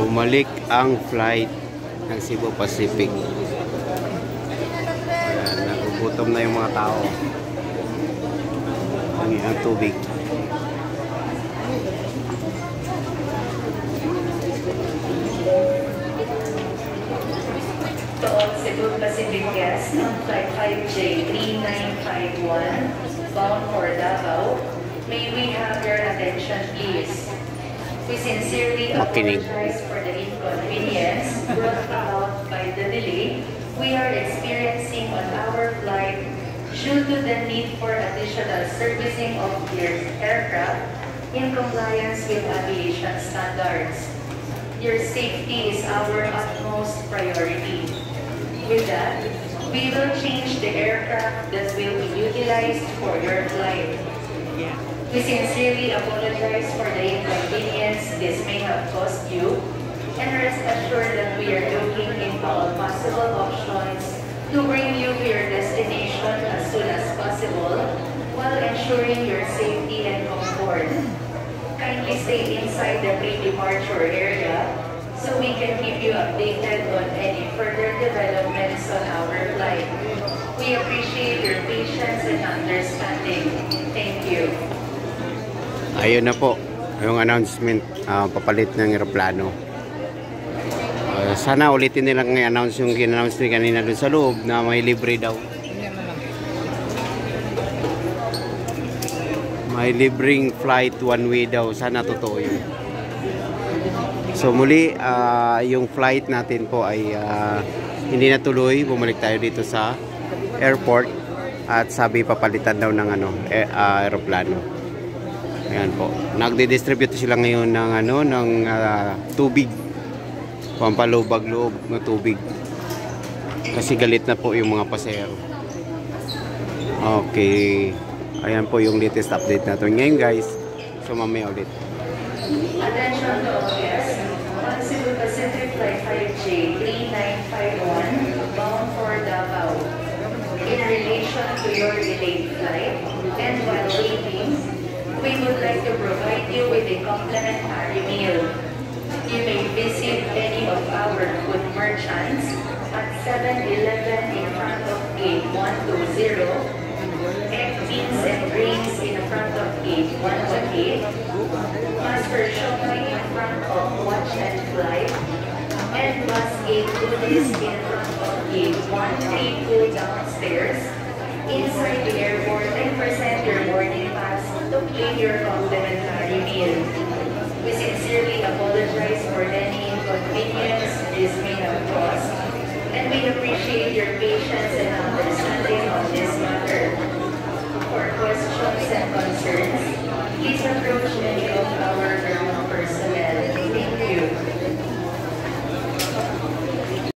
bumalik ang flight ng Cebu Pacific. Ayan, nagugutom na yung mga tao. Ang tubig. To all Cebu Pacific guests on Flight 5J3951 bound for Davao, may we have your attention please. We sincerely apologize for the inconvenience brought about by the delay we are experiencing on our flight due to the need for additional servicing of your aircraft in compliance with aviation standards. Your safety is our utmost priority. With that, we will change the aircraft that will be utilized for your flight. We sincerely apologize for the inconvenience this may have caused you, and rest assured that we are looking into all possible options to bring you to your destination as soon as possible while ensuring your safety and comfort. Kindly stay inside the pre-departure area so we can keep you updated on any further developments on our flight. We appreciate your patience and understanding. Thank you. Ayun na po yung announcement, papalit ng eroplano. Sana ulitin nilang i-announce yung kin-announce ni kanina dun sa loob na may libre daw. May libreng flight one way daw. Sana totoo yun. So muli, yung flight natin po ay hindi natuloy. Bumalik tayo dito sa airport at sabi papalitan daw ng aeroplano. Ayan po. Nagdi-distribute sila ngayon ng tubig. Pampalubag-loob ng tubig. Kasi galit na po yung mga pasahero. Okay. Ayan po yung latest update natin ngayon, guys. So mamaya ulit. Attention to all guests on Cebu Pacific Flight 5J3951 bound for Davao. In relation to your delayed flight and while waiting, we would like to provide you with a complimentary meal. You may visit any of our food merchants at 7-Eleven in front of Gate 120, Egg Beans and Grains in front of Gate 118, Master Shopee in front of Watch and Fly, and Bus Gate Goodies in front of Gate 132 downstairs, inside the airport, and present your boarding pass to claim your complimentary meal. We sincerely apologize for any inconvenience this may have caused, and we appreciate your patience and understanding on this